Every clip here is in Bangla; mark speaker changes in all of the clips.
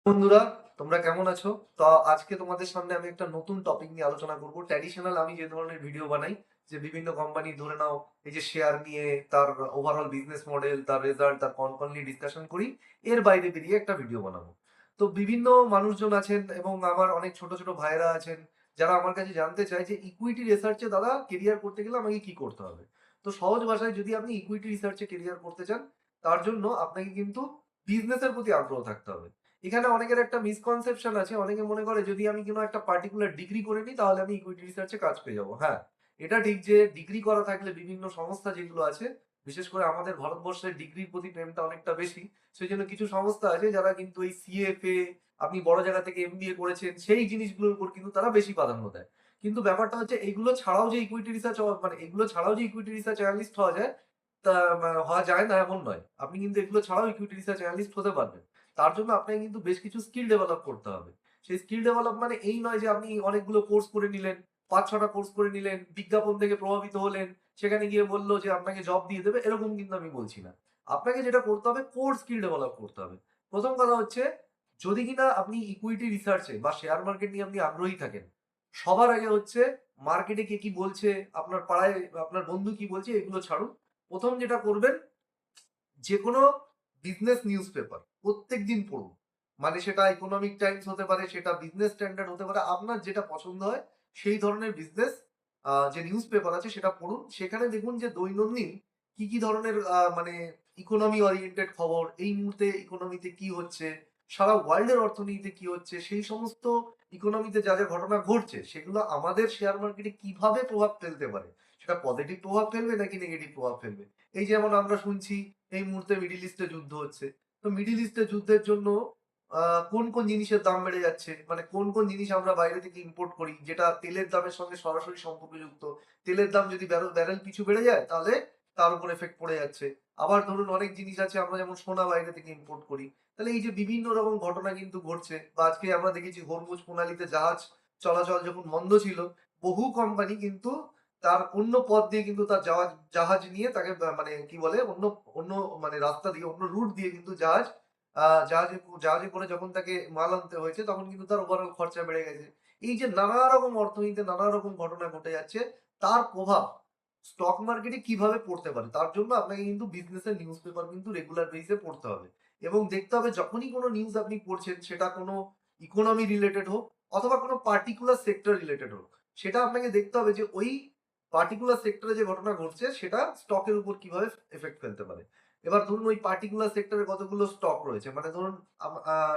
Speaker 1: বন্ধুরা, তোমরা কেমন আছো? তো আজকে তোমাদের সামনে আমি একটা নতুন টপিক নিয়ে আলোচনা করব। ট্র্যাডিশনাল আমি যে ধরনের ভিডিও বানাই, যে বিভিন্ন কোম্পানি ধরে নাও এই যে শেয়ার নিয়ে তার ওভারঅল বিজনেস মডেল, তার রেজাল্ট, তার কন নিয়ে ডিসকাশন করি, এর বাইরে বেরিয়ে একটা ভিডিও বানাবো। তো বিভিন্ন মানুষজন আছেন এবং আমার অনেক ছোট ছোট ভাইয়েরা আছেন যারা আমার কাছে জানতে চায় যে ইকুইটি রিসার্চে দাদা কেরিয়ার করতে গেলে আমাকে কি করতে হবে। তো সহজ ভাষায় যদি আপনি ইকুইটি রিসার্চে কেরিয়ার করতে চান, তার জন্য আপনাকে কিন্তু বিজনেসের প্রতি আগ্রহ থাকতে হবে। এখানে অনেকের একটা মিসকনসেপশন আছে, অনেকে মনে করে যদি আমি কোনো একটা পার্টিকুলার ডিগ্রি করে নিই তাহলে আমি ইকুইটি রিসার্চে কাজ পেয়ে যাবো। হ্যাঁ, এটা ঠিক যে ডিগ্রি করা থাকলে বিভিন্ন সংস্থা যেগুলো আছে, বিশেষ করে আমাদের ভারতবর্ষের ডিগ্রির প্রতি প্রেমটা অনেকটা বেশি, সেই জন্য কিছু সংস্থা আছে যারা কিন্তু এই সিএফএ, আপনি বড় জায়গা থেকে এমবিএ করেছেন সেই জিনিসগুলোর উপর কিন্তু তারা বেশি প্রাধান্য দেয়। কিন্তু ব্যাপারটা হচ্ছে এইগুলো ছাড়াও যে ইকুইটি রিসার্চ, মানে এগুলো ছাড়াও যে ইকুইটি রিসার্চ অ্যানালিস্ট হওয়া যায়, তা হওয়া যায় না এমন নয়। আপনি কিন্তু এগুলো ছাড়াও ইকুইটি রিসার্চ অ্যানালিস্ট হতে পারবেন। তার জন্য আপনাকে কিন্তু বেশ কিছু স্কিল ডেভেলপ করতে হবে। সেই স্কিল ডেভেলপ মানে এই নয় যে আপনি অনেকগুলো কোর্স করে নিলেন, ৫-৬টা কোর্স করে নিলেন, বিজ্ঞাপন থেকে প্রভাবিত হলেন, সেখানে গিয়ে বলল যে আপনাকে জব দিয়ে দেবে, এরকম কিন্তু আমি বলছি না। আপনাকে যেটা করতে হবে, কোর স্কিল ডেভেলপ করতে হবে। প্রথম কথা হচ্ছে, যদি কিনা আপনি ইকুইটি রিসার্চে বা শেয়ার মার্কেট নিয়ে আপনি আগ্রহী থাকেন, সবার আগে হচ্ছে মার্কেটে কে কি বলছে, আপনার পাড়ায় আপনার বন্ধু কি বলছে, এগুলো ছাড়ুন। প্রথম যেটা করবেন, যেকোনো বিজনেস নিউজ পেপার প্রত্যেকদিন পড়ুন। মানে সেটা ইকোনমিক টাইমস হতে পারে, সেটা বিজনেস স্ট্যান্ডার্ড হতে পারে, আপনার যেটা পছন্দ হয় সেই ধরনের বিজনেস যে নিউজ পেপার আছে সেটা পড়ুন। সেখানে দেখুন যে দৈনন্দিন কি কি ধরনের মানে ইকোনমি ওরিয়েন্টেড খবর, এই মুহূর্তে ইকোনমিতে কি হচ্ছে, সারা ওয়ার্ল্ডের অর্থনীতিতে কি হচ্ছে, সেই সমস্ত ইকোনমিতে যা যা ঘটনা ঘটছে সেগুলো আমাদের শেয়ার মার্কেটে কিভাবে প্রভাব ফেলতে পারে, সেটা পজিটিভ প্রভাব ফেলবে নাকি নেগেটিভ প্রভাব ফেলবে। এই যেমন আমরা শুনছি এই মুহূর্তে মিডিল ইস্টে যুদ্ধ হচ্ছে। তো মিডিল ইস্টে যুদ্ধের জন্য কোন কোন জিনিসের দাম বেড়ে যাচ্ছে, মানে কোন কোন জিনিস আমরা বাইরে থেকে ইম্পোর্ট করি যেটা তেলের দামের সঙ্গে সরাসরি সম্পর্কযুক্ত। তেলের দাম যদি ব্যারেল ব্যারেল পিছু বেড়ে যায় তাহলে তার উপর এফেক্ট পড়ে যাচ্ছে। আবার ধরুন অনেক জিনিস আছে, আমরা যেমন সোনা বাইরে থেকে ইম্পোর্ট করি। তাহলে এই যে বিভিন্ন রকম ঘটনা কিন্তু ঘটছে, বা আজকে আমরা দেখেছি হরমুজ প্রণালীতে জাহাজ চলাচল যখন বন্ধ ছিল, বহু কোম্পানি কিন্তু তার অন্য পথ দিয়ে কিন্তু তার জাহাজ জাহাজ নিয়ে তাকে মানে কি বলে অন্য অন্য মানে রাস্তা দিয়ে, অন্য রুট দিয়ে কিন্তু জাহাজে জাহাজে করে যখন তাকে মাল আনতে হয়েছে তখন কিন্তু তার ওভারঅল খরচা বেড়ে গেছে। এই যে নানা রকম অর্থনীতিতে নানা রকম ঘটনা ঘটে যাচ্ছে, তার প্রভাব স্টক মার্কেটে কিভাবে পড়তে পারে, তার জন্য আপনাকে কিন্তু বিজনেসের নিউজ পেপার কিন্তু রেগুলার বেসিসে পড়তে হবে। এবং দেখতে হবে যখনই কোনো নিউজ আপনি পড়ছেন, সেটা কোনো ইকোনমি রিলেটেড হোক অথবা কোনো পার্টিকুলার সেক্টর রিলেটেড হোক, সেটা আপনাকে দেখতে হবে যে ওই পার্টিকুলার সেক্টরে যে ঘটনা ঘটছে সেটা স্টকের উপর কিভাবে এফেক্ট ফেলতে পারে। এবার ধরুন ওই পার্টিকুলার সেক্টরে কতগুলো স্টক রয়েছে, মানে ধরুন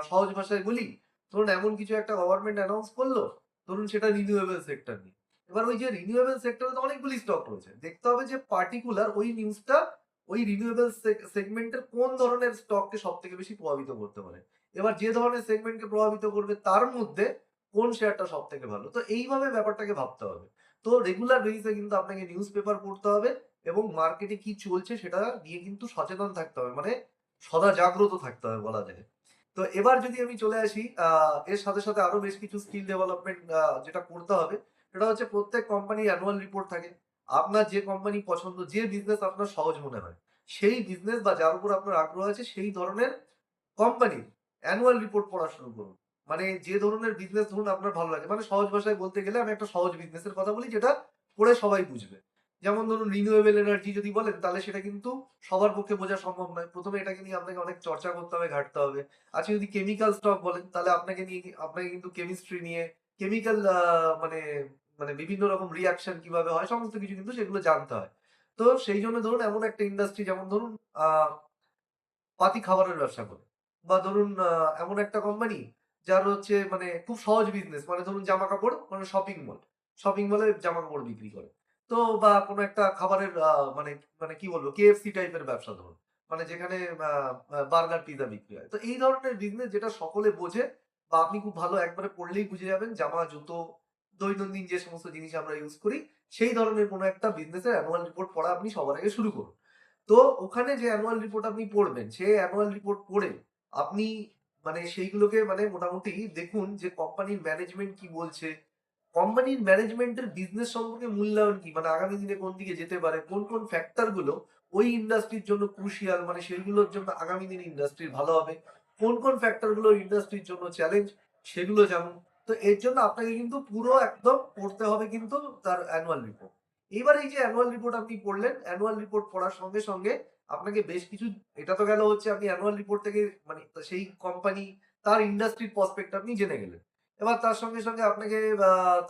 Speaker 1: সহজ ভাষায় বলি, ধরুন এমন কিছু একটা গভর্নমেন্ট অ্যানাউন্স করলো, ধরুন সেটা রিনিউয়েবল সেক্টর নিয়ে। এবার ওই যে রিনিউয়েবল সেক্টরে তো অনেকগুলি স্টক রয়েছে, দেখতে হবে যে পার্টিকুলার ওই নিউজটা ওই রিনিউয়েবল সেগমেন্টের কোন ধরনের স্টককে সব থেকে বেশি প্রভাবিত করতে পারে। এবার যে ধরনের সেগমেন্টকে প্রভাবিত করবে তার মধ্যে কোন শেয়ারটা সব থেকে ভালো, তো এইভাবে ব্যাপারটাকে ভাবতে হবে। তো রেগুলার বেসিসে কিন্তু আপনাকে নিউজ পেপার পড়তে হবে এবং মার্কেটে কি চলছে সেটা নিয়ে কিন্তু সচেতন থাকতে হবে, মানে সদা জাগ্রত থাকতে হবে বলা যায়। তো এবার যদি আমি চলে আসি, এর সাথে সাথে আরো বেশ কিছু স্কিল ডেভেলপমেন্ট যেটা করতে হবে, সেটা হচ্ছে প্রত্যেক কোম্পানির অ্যানুয়াল রিপোর্ট থাকে। আপনার যে কোম্পানি পছন্দ, যে বিজনেস আপনার সহজ মনে হয়, সেই বিজনেস বা যার উপর আপনার আগ্রহ আছে সেই ধরনের কোম্পানির অ্যানুয়াল রিপোর্ট পড়া শুরু করুন। মানে যে ধরনের বিজনেস ধরুন আপনার ভালো লাগে, মানে সহজ ভাষায় বলতে গেলে আমি একটা সহজ বিজনেসের কথা বলি যেটা পড়ে সবাই বুঝবে। যেমন ধরুন রিনিউয়েবল এনার্জি যদি বলেন তাহলে সেটা কিন্তু সবার পক্ষে বোঝা সম্ভব নয়। প্রথমে এটাকে নিয়ে আপনাকে অনেক চর্চা করতে হবে, ঘাঁটতে হবে। আচ্ছা, যদি কেমিক্যাল স্টক বলেন তাহলে আপনাকে কিন্তু কেমিস্ট্রি নিয়ে, কেমিক্যাল মানে মানে বিভিন্ন রকম রিঅ্যাকশন কিভাবে হয় সমস্ত কিছু কিন্তু সেগুলো জানতে হয়। তো সেই জন্য ধরুন এমন একটা ইন্ডাস্ট্রি, যেমন ধরুন পাতি খাবারের ব্যবসা করে, বা ধরুন এমন একটা কোম্পানি যার হচ্ছে মানে খুব সহজ বিজনেস, মানে ধরুন জামা কাপড়, মানে শপিং মলে জামা কাপড় বিক্রি করে। তো বা কোনো একটা খাবারের মানে মানে কি বলবো, কেএফসি টাইপের ব্যবসা ধরুন, মানে যেখানে বার্গার পিজা বিক্রি হয়। তো এই ধরনের বিজনেস যেটা সকলে বোঝে, বা আপনি খুব ভালো একবারে পড়লেই বুঝে যাবেন, জামা জুতো দৈনন্দিন যে সমস্ত জিনিস আমরা ইউজ করি, সেই ধরনের কোনো একটা বিজনেসের অ্যানুয়াল রিপোর্ট পড়া আপনি সবার আগে শুরু করুন। তো ওখানে যে অ্যানুয়াল রিপোর্ট আপনি পড়বেন, সে অ্যানুয়াল রিপোর্ট পড়ে আপনি মানে সেইগুলোকে মানে মোটামুটি দেখুন যে কোম্পানির ম্যানেজমেন্ট কি বলছে, কোম্পানির ম্যানেজমেন্টের বিজনেস সম্পর্কে মূল্যায়ন কি, মানে আগামী দিনে কোন দিকে যেতে পারে, কোন কোন ফ্যাক্টর গুলো ওই ইন্ডাস্ট্রির জন্য ক্রুশিয়াল, মানে সেইগুলোর জন্য আগামী দিনে ইন্ডাস্ট্রির ভালো হবে। কোন কোন ফ্যাক্টরগুলো ইন্ডাস্ট্রির জন্য চ্যালেঞ্জ সেগুলো জানুন। তো এর জন্য আপনাকে কিন্তু পুরো একদম পড়তে হবে কিন্তু তার অ্যানুয়াল রিপোর্ট। এবার এই যে অ্যানুয়াল রিপোর্ট আপনি পড়লেন, অ্যানুয়াল রিপোর্ট পড়ার সঙ্গে সঙ্গে আপনাকে বেশ কিছু, এটা তো গেল হচ্ছে আপনি অ্যানুয়াল রিপোর্ট থেকে মানে সেই কোম্পানি তার ইন্ডাস্ট্রির প্রসপেক্ট আপনি জেনে গেলেন। এবার তার সঙ্গে সঙ্গে আপনাকে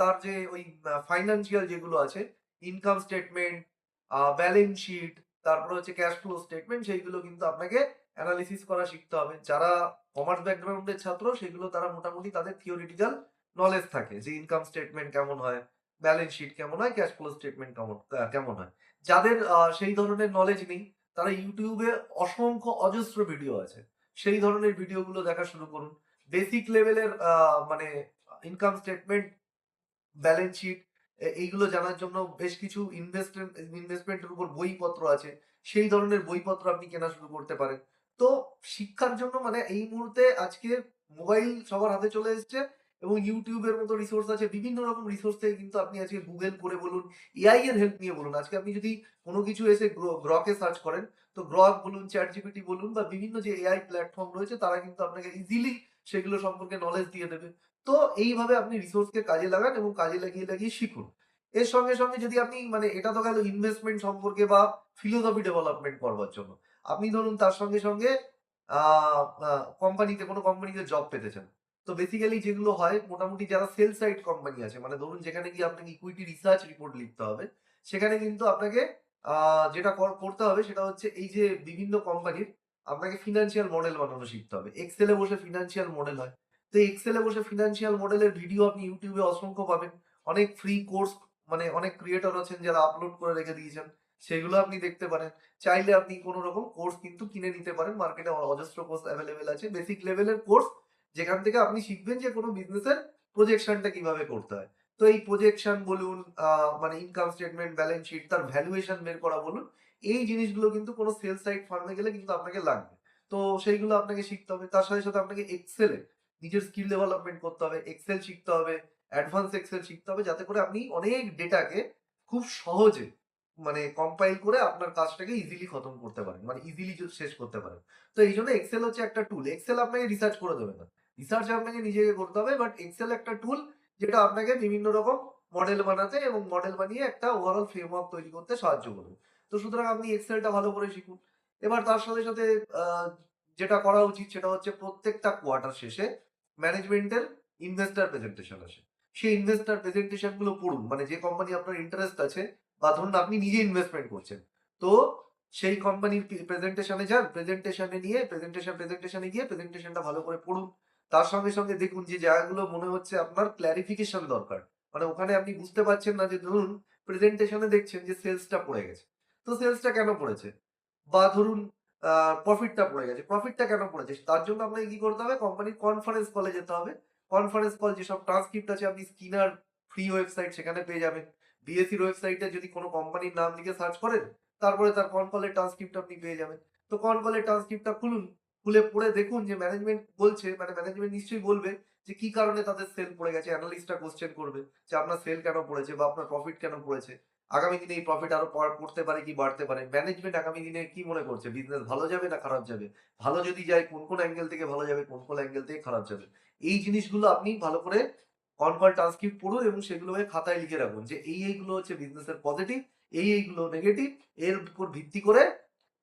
Speaker 1: তার যে ওই ফাইন্যান্সিয়াল যেগুলো আছে, ইনকাম স্টেটমেন্ট, ব্যালেন্স শিট, তারপরে হচ্ছে ক্যাশ ফ্লো স্টেটমেন্ট, সেইগুলো কিন্তু আপনাকে অ্যানালিসিস করা শিখতে হবে। যারা কমার্স ব্যাকগ্রাউন্ডের ছাত্র সেগুলো তারা মোটামুটি তাদের থিওরিটিক্যাল নলেজ থাকে যে ইনকাম স্টেটমেন্ট কেমন হয়, ব্যালেন্স শিট কেমন হয়, ক্যাশ ফ্লো স্টেটমেন্ট কেমন হয়। যাদের সেই ধরনের নলেজ নেই তারা ইউটিউবে অসংখ্য অজস্র ভিডিও আছে, সেই ধরনের ভিডিওগুলো দেখা শুরু করুন। বেসিক লেভেলের মানে ইনকাম স্টেটমেন্ট, ব্যালেন্স শিট এইগুলো জানার জন্য বেশ কিছু ইনভেস্টমেন্টের উপর বইপত্র আছে, সেই ধরনের বইপত্র আপনি কেনা শুরু করতে পারেন। তো শিক্ষার জন্য মানে এই মুহূর্তে আজকে মোবাইল সবার হাতে চলে এসেছে এবং ইউটিউবের মতো রিসোর্স আছে, বিভিন্ন রকম রিসোর্স থেকে কিন্তু আপনি আজকে গুগল করে বলুন, এআই এর হেল্প নিয়ে বলুন। আজকে আপনি যদি কোনো কিছু এসে গ্রকে সার্চ করেন, তো গ্রক বলুন, চ্যাট জিপিটি বলুন বা বিভিন্ন যে এআই প্ল্যাটফর্ম রয়েছে তারা কিন্তু আপনাকে ইজিলি সেগুলো সম্পর্কে নলেজ দিয়ে দেবে। তো এইভাবে আপনি রিসোর্সকে কাজে লাগান এবং কাজে লাগিয়ে লাগিয়ে শিখুন। এর সঙ্গে সঙ্গে যদি আপনি মানে এটা তো গেল ইনভেস্টমেন্ট সম্পর্কে বা ফিলোসফি ডেভেলপমেন্ট করবার জন্য। আপনি ধরুন তার সঙ্গে সঙ্গে কোম্পানিতে কোনো কোম্পানিতে জব পেতে চান। তো বেসিক্যালি যেগুলো হয় মোটামুটি যারা সেল সাইড কোম্পানি আছে, মানে ধরুন যেখানে গিয়ে আপনাকে ইকুইটি রিসার্চ রিপোর্ট লিখতে হবে, সেখানে কিন্তু আপনাকে যেটা করতে হবে সেটা হচ্ছে এই যে বিভিন্ন কোম্পানির আপনাকে ফিনান্সিয়াল মডেল বানানো শিখতে হবে। এক্সেলে বসে ফিনান্সিয়াল মডেল হয়। তো এক্সেলে বসে ফিনান্সিয়াল মডেলের ভিডিও আপনি ইউটিউবে অসংখ্য পাবেন। অনেক ফ্রি কোর্স মানে অনেক ক্রিয়েটর আছেন যারা আপলোড করে রেখে দিয়েছেন, সেগুলো আপনি দেখতে পারেন। চাইলে আপনি কোনো রকম কোর্স কিন্তু কিনে নিতে পারেন, মার্কেটে অজস্র কোর্স অ্যাভেলেবেল আছে, বেসিক লেভেলের কোর্স, যেখান থেকে আপনি শিখবেন যে কোনো বিজনেসের প্রজেকশনটা কিভাবে করতে হয়। তো এই প্রজেকশন বলুন, মানে ইনকাম স্টেটমেন্ট, ব্যালেন্স শিট, তার ভ্যালুয়েশন বের করা বলুন, এই জিনিসগুলো কিন্তু কোনো সেল সাইড ফার্মে গেলে কিন্তু আপনাকে লাগবে। তো সেইগুলো আপনাকে শিখতে হবে। তার সাথে সাথে আপনাকে এক্সেলে নিজের স্কিল ডেভেলপমেন্ট করতে হবে, এক্সেল শিখতে হবে, অ্যাডভান্স এক্সেল শিখতে হবে, যাতে করে আপনি অনেক ডেটাকে খুব সহজে মানে কম্পাইল করে আপনার কাজটাকে ইজিলি খতম করতে পারেন, মানে ইজিলি শেষ করতে পারেন। তো এই জন্য এক্সেল হচ্ছে একটা টুল। এক্সেল আপনাকে রিসার্চ করে দেবে না, রিসার্চ আপনাকে নিজেকে করতে হবে, বাট এক্সেল একটা টুল যেটা আপনাকে বিভিন্ন রকম মডেল বানাতে এবং মডেল বানিয়ে একটা ওভারঅল ফ্রেমওয়ার্ক তৈরি করতে সাহায্য করবে। তো সুতরাং আপনি এক্সেলটা ভালো করে শিখুন। এবার তার সাথে সাথে আহ, যেটা করা উচিত সেটা হচ্ছে প্রত্যেকটা কোয়ার্টার শেষে ম্যানেজমেন্টের ইনভেস্টার প্রেজেন্টেশন আসে, সেই ইনভেস্টার প্রেজেন্টেশন গুলো পড়ুন। মানে যে কোম্পানি আপনার ইন্টারেস্ট আছে বা ধরুন আপনি নিজে ইনভেস্টমেন্ট করছেন, তো সেই কোম্পানির প্রেজেন্টেশনে যান, প্রেজেন্টেশনে গিয়ে প্রেজেন্টেশনটা ভালো করে পড়ুন। তার সঙ্গে সঙ্গে দেখুন যে জায়গাগুলো মনে হচ্ছে আপনার ক্ল্যারিফিকেশন দরকার, মানে ওখানে আপনি বুঝতে পারছেন না, যে ধরুন প্রেজেন্টেশনে দেখছেন যে সেলসটা পড়ে গেছে, তো সেলসটা কেন পড়েছে, বা ধরুন প্রফিটটা পড়ে গেছে, প্রফিটটা কেন পড়েছে, তার জন্য আপনাকে কি করতে হবে, কোম্পানির কনফারেন্স কলে যেতে হবে। কনফারেন্স কল যেসব ট্রান্সক্রিপ্ট আছে আপনি স্কিনার ফ্রি ওয়েবসাইট সেখানে পেয়ে যাবেন। বিএসসির ওয়েবসাইটে যদি কোনো কোম্পানির নাম লিখে সার্চ করেন, তারপরে তার কন কলের ট্রান্সক্রিপ্ট আপনি পেয়ে যাবেন। তো কন কলের ট্রান্সক্রিপ্টটা খুলুন, খুলে পড়ে দেখুন যে ম্যানেজমেন্ট বলছে, মানে ম্যানেজমেন্ট নিশ্চয়ই বলবে যে কি কারণে তাদের সেল পড়ে গেছে। অ্যানালিস্টরা কোশ্চেন করবে যে আপনার সেল কেন পড়েছে বা আপনার প্রফিট কেন পড়েছে, আগামী দিনে এই প্রফিট আরো পড়তে পারে কি বাড়তে পারে, ম্যানেজমেন্ট আগামী দিনে কি মনে করছে, বিজনেস ভালো যাবে না খারাপ যাবে, ভালো যদি যায় কোন কোন অ্যাঙ্গেল থেকে ভালো যাবে, কোন কোন অ্যাঙ্গেল থেকে খারাপ যাবে। এই জিনিসগুলো আপনি ভালো করে কন কল ট্রান্সক্রিপ্ট পড়ুন এবং সেগুলো খাতায় লিখে রাখুন যে এইগুলো হচ্ছে বিজনেসের পজিটিভ, এইগুলো নেগেটিভ, এর উপর ভিত্তি করে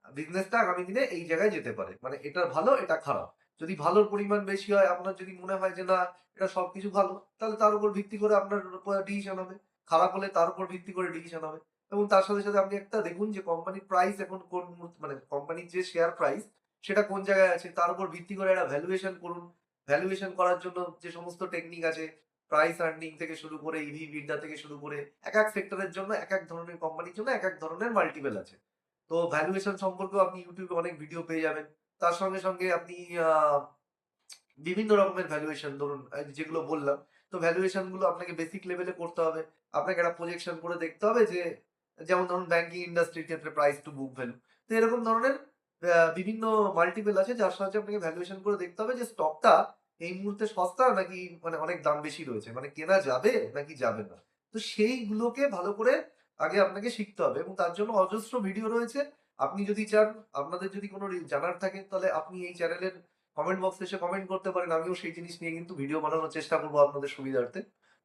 Speaker 1: বিজনেসটা আগামী দিনে এই জায়গায় যেতে পারে, মানে এটা ভালো এটা খারাপ। যদি ভালোর পরিমাণ বেশি হয়, আপনার যদি মনে হয় যে না এটা সবকিছু ভালো, তাহলে তার উপর ভিত্তি করে আপনার ডিসিশন হবে। খারাপ হলে তার উপর ভিত্তি করে ডিসিশন হবে। এবং তার সাথে সাথে আপনি একটা দেখুন যে কোম্পানির প্রাইস এখন কোন মানে কোম্পানির যে শেয়ার প্রাইস সেটা কোন জায়গায় আছে, তার উপর ভিত্তি করে একটা ভ্যালুয়েশন করুন। ভ্যালুয়েশন করার জন্য যে সমস্ত টেকনিক আছে, প্রাইস আর্নিং থেকে শুরু করে ইভি বিডা থেকে শুরু করে এক এক সেক্টরের জন্য এক এক ধরনের কোম্পানির জন্য এক এক ধরনের মাল্টিপল আছে। তো ভ্যালুয়েশন সম্পর্কেও আপনি ইউটিউবে অনেক ভিডিও পেয়ে যাবেন। তার সঙ্গে সঙ্গে আপনি বিভিন্ন রকমের ভ্যালুয়েশন ধরুন যেগুলো বললাম, তো ভ্যালুয়েশন গুলো আপনাকে বেসিক লেভেলে করতে হবে। আপনাকে একটা প্রজেকশন করে দেখতে হবে যে যেমন ধরুন ব্যাংকিং ইন্ডাস্ট্রির ক্ষেত্রে প্রাইস টু বুক ভ্যালু। তো এরকম ধরনের বিভিন্ন মাল্টিপল আছে যার সাহায্যে আপনাকে ভ্যালুয়েশন করে দেখতে হবে যে স্টকটা এই মুহূর্তে সস্তা নাকি মানে অনেক দাম বেশি রয়েছে, মানে কেনা যাবে নাকি যাবে না। তো সেইগুলোকে ভালো করে আগে আপনাকে শিখতে হবে এবং তার জন্য অজস্র ভিডিও রয়েছে। আপনি যদি চান, আপনাদের যদি কোনো জানার থাকে, তাহলে আপনি এই চ্যানেলের কমেন্ট বক্সে এসে কমেন্ট করতে পারেন, আমিও সেই জিনিস নিয়ে কিন্তু ভিডিও বানানোর চেষ্টা করবো আপনাদের সুবিধার্থে।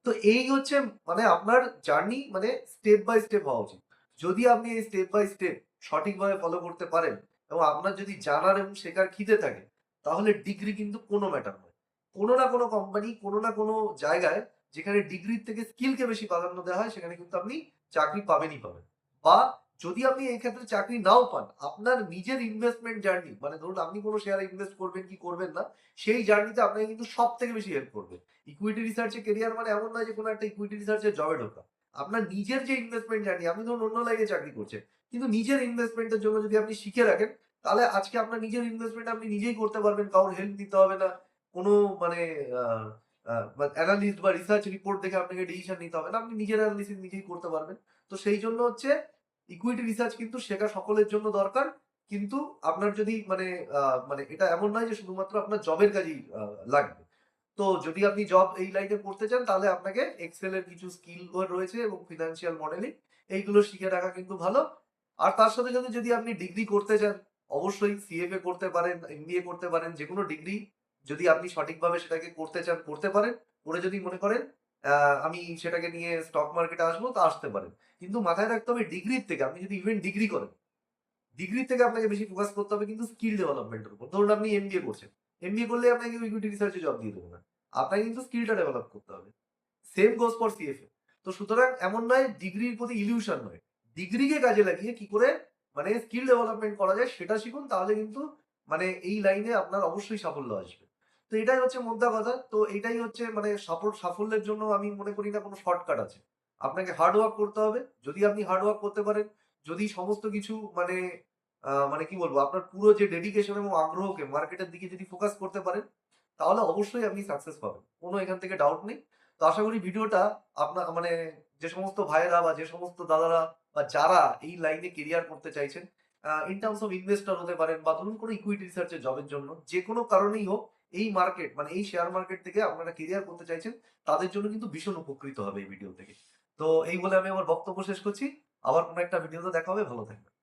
Speaker 1: তো এই হচ্ছে মানে আপনার জার্নি মানে স্টেপ বাই স্টেপ হওয়া উচিত। যদি আপনি এই স্টেপ বাই স্টেপ সঠিকভাবে ফলো করতে পারেন এবং আপনার যদি জানার এবং শেখার খিদে থাকে, তাহলে ডিগ্রি কিন্তু কোনো ম্যাটার নয়। কোনো না কোনো কোম্পানি, কোনো না কোনো জায়গায় যেখানে ডিগ্রির থেকে স্কিলকে বেশি প্রাধান্য দেওয়া হয়, সেখানে কিন্তু আপনি চাকরি পাবেনই পাবেন। বা যদি আপনি এই ক্ষেত্রে চাকরি নাও পান, আপনার নিজের ইনভেস্টমেন্ট জার্নি মানে ধরুন আপনি কোনো শেয়ারে ইনভেস্ট করবেন কি করবেন না, সেই জার্নিতে আপনাকে কিন্তু সব থেকে বেশি হেল্প করবে। ইকুইটি রিসার্চে কেরিয়ার মানে এমন নয় যে কোনো একটা ইকুইটি রিসার্চের জবে ঢোকা। আপনার নিজের যে ইনভেস্টমেন্ট জার্নি, আপনি ধরুন অন্য লাইনে চাকরি করছেন, কিন্তু নিজের ইনভেস্টমেন্টের জন্য যদি আপনি শিখে রাখেন, তাহলে আজকে আপনার নিজের ইনভেস্টমেন্ট আপনি নিজেই করতে পারবেন, কারোর হেল্প নিতে হবে না। কোনো মানে অ্যানালিস্ট বা রিসার্চ রিপোর্ট দেখে আপনাকে ডিসিশন নিতে হবে না, আপনি নিজের অ্যানালিসিস নিজেই করতে পারবেন। তো সেই জন্য হচ্ছে ইকুইটি রিসার্চ কিন্তু শেখা সকলের জন্য দরকার। কিন্তু আপনার যদি মানে মানে এটা এমন নয় যে শুধুমাত্র আপনার জবের কাজেই লাগবে। তো যদি আপনি জব এই লাইনে করতে চান, তাহলে আপনাকে এক্সেল এর কিছু স্কিল রয়েছে এবং ফিনান্সিয়াল মডেলিং, এইগুলো শিখে রাখা কিন্তু ভালো। আর তার সাথে সাথে যদি আপনি ডিগ্রি করতে চান, অবশ্যই সিএফএ করতে পারেন, এমবিএ করতে পারেন, যে কোনো ডিগ্রি যদি আপনি সঠিকভাবে সেটাকে করতে চান করতে পারেন। করে যদি মনে করেন আমি সেটাকে নিয়ে স্টক মার্কেটে আসবো, তা আসতে পারেন। কিন্তু মাথায় রাখতে হবে ডিগ্রির থেকে, আপনি যদি ইভেন ডিগ্রি করেন, ডিগ্রি থেকে আপনাকে বেশি ফোকাস করতে হবে কিন্তু স্কিল ডেভেলপমেন্টের উপর। ধরুন আপনি এমবিএ করছেন, এমবিএ করলে আপনাকে ইকুইটি রিসার্চে জব দিয়ে দেবে না, আপনাকে কিন্তু স্কিলটা ডেভেলপ করতে হবে। Same goes for CFA. তো সুতরাং এমন নয় ডিগ্রির প্রতি ইলিউশন নয়, ডিগ্রিকে কাজে লাগিয়ে কি করে মানে স্কিল ডেভেলপমেন্ট করা যায় সেটা শিখুন, তাহলে কিন্তু মানে এই লাইনে আপনার অবশ্যই সাফল্য আসবে। তো এটাই হচ্ছে মোদ্দা কথা। তো এটাই হচ্ছে মানে সাফল্যের জন্য আমি মনে করি না কোনো শর্টকাট আছে। আপনাকে হার্ড ওয়ার্ক করতে হবে। যদি আপনি হার্ড ওয়ার্ক করতে পারেন, যদি সমস্ত কিছু মানে মানে কি বলবো, আপনার পুরো যে ডেডিকেশন এবং আগ্রহকে মার্কেটের দিকে যদি ফোকাস করতে পারেন, তাহলে অবশ্যই আপনি সাকসেস পাবেন। কোনো এখান থেকে ডাউট নেই। তো আশা করি ভিডিওটা আপনার মানে যে সমস্ত ভাইয়েরা বা যে সমস্ত দাদারা বা যারা এই লাইনে কেরিয়ার করতে চাইছেন, ইন টার্মস অফ ইনভেস্টর হতে পারেন বা ধরুন কোনো ইকুইটি রিসার্চের জবের জন্য, যে কোনো কারণেই হোক, এই মার্কেট মানে এই শেয়ার মার্কেট থেকে আপনারা কেরিয়ার করতে চাইছেন, তাদের জন্য কিন্তু ভীষণ উপকৃত হবে এই ভিডিও থেকে। তো এই বলে আমি আমার বক্তব্য শেষ করছি। আবার কোনো একটা ভিডিওতে দেখা হবে, ভালো থাকবেন।